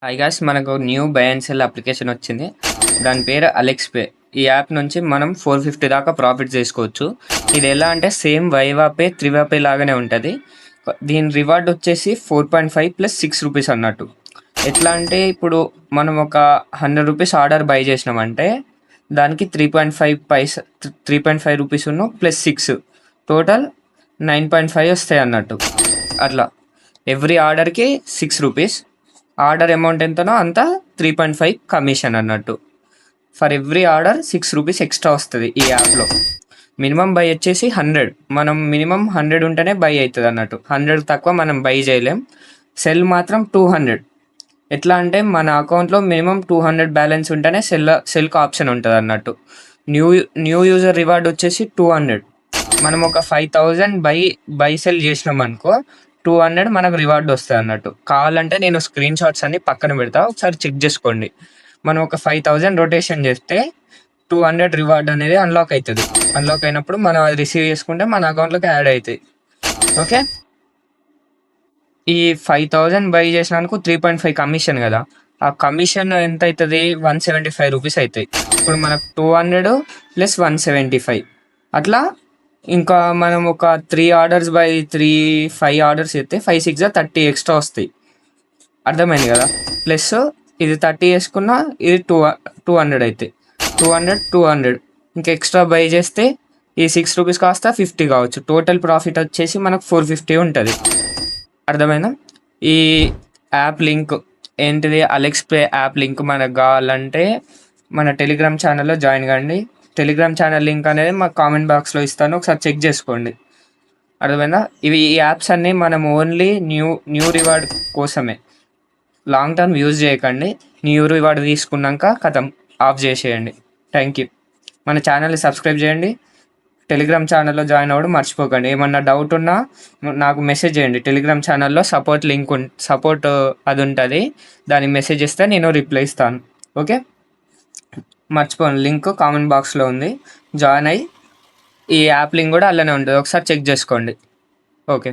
Hi guys, మనకు new by and cell application వచ్చింది. దాని పేరు అలెక్స్పే. ఈ యాప్ నుంచి మనం 450 దాకా ప్రాఫిట్ చేసుకోవచ్చు. ఇది ఎలా అంటే సేమ్ వైవా పే, త్రివా పే లాగానే ఉంటుంది. దీని రివార్డ్ వచ్చేసి 4.5 ప్లస్ 6 రూపీస్ అన్నట్టు. ఎట్లా అంటే ఇప్పుడు మనం ఒక 100 రూపీస్ ఆర్డర్ బై చేసినామంటే దానికి 3.5 రూపీస్ ప్లస్ 6 టోటల్ 9.5 వస్తాయి అన్నట్టు. అట్లా ఎవ్రీ ఆర్డర్కి 6 రూపీస్. ఆర్డర్ అమౌంట్ ఎంతనో అంత 3.5 కమిషన్ అన్నట్టు. For every order 6 rupees extra వస్తుంది ఈ యాప్లో. మినిమం బై వచ్చేసి 100. మనం మినిమం 100 ఉంటేనే బై అవుతుంది అన్నట్టు. 100 తక్కువ మనం బై చేయలేం. సెల్ మాత్రం 200. ఎట్లా అంటే మన అకౌంట్లో మినిమం 200 బ్యాలెన్స్ ఉంటేనే సెల్కి ఆప్షన్ ఉంటుంది అన్నట్టు. న్యూ యూజర్ రివార్డ్ వచ్చేసి 200. మనం ఒక 5000 బై సెల్ చేసినాం అనుకో 200 మనకు రివార్డ్ వస్తుంది అన్నట్టు. కావాలంటే నేను స్క్రీన్ షాట్స్ అన్ని పక్కన పెడతా, ఒకసారి చెక్ చేసుకోండి. మనం ఒక 5000 రొటేషన్ చేస్తే 200 రివార్డ్ అనేది అన్లాక్ అవుతుంది. అన్లాక్ అయినప్పుడు మనం అది రిసీవ్ చేసుకుంటే మన అకౌంట్లోకి యాడ్ అవుతాయి. ఓకే, ఈ 5000 బై చేసినందుకు 3.5 కమిషన్ కదా. ఆ కమిషన్ ఎంత అవుతుంది? 175 రూపీస్ అవుతాయి. ఇప్పుడు మనకు 200 ప్లస్ 175 అట్లా. ఇంకా మనం ఒక 3 ఆర్డర్స్ బై 5 ఆర్డర్స్ అయితే 5 6 30 ఎక్స్ట్రా వస్తాయి. అర్థమైంది కదా. ప్లస్ ఇది 30 వేసుకున్నా ఇది 200 అవుతాయి. 200 ఇంకా ఎక్స్ట్రా బై చేస్తే ఈ 6 రూపీస్ కాస్త 50 కావచ్చు. టోటల్ ప్రాఫిట్ వచ్చేసి మనకు 450 ఉంటుంది. అర్థమైనా? ఈ యాప్ లింక్ ఏంటిది? అలెక్స్పే యాప్ లింక్ మనకు కావాలంటే మన టెలిగ్రామ్ ఛానల్లో జాయిన్ కండి. టెలిగ్రామ్ ఛానల్ లింక్ అనేది మా కామెంట్ బాక్స్లో ఇస్తాను, ఒకసారి చెక్ చేసుకోండి. అర్థమైందా? ఈ యాప్స్ అన్నీ మనం ఓన్లీ న్యూ రివార్డ్ కోసమే. లాంగ్ టర్మ్ యూజ్ చేయకండి. న్యూ రివార్డ్ తీసుకున్నాక కథం ఆఫ్ చేసేయండి. Thank you. మన ఛానల్ని సబ్స్క్రైబ్ చేయండి. టెలిగ్రామ్ ఛానల్లో జాయిన్ అవ్వడం మర్చిపోకండి. ఏమన్నా డౌట్ ఉన్నా నాకు మెసేజ్ చేయండి. టెలిగ్రామ్ ఛానల్లో సపోర్ట్ అది ఉంటుంది, దానికి మెసేజ్ ఇస్తే నేను రిప్లై ఇస్తాను. ఓకే, మర్చిపోండి. లింక్ కామెంట్ బాక్స్లో ఉంది, జాయిన్ అయ్యి ఈ యాప్ లింక్ కూడా అలానే ఉంటుంది, ఒకసారి చెక్ చేసుకోండి. ఓకే.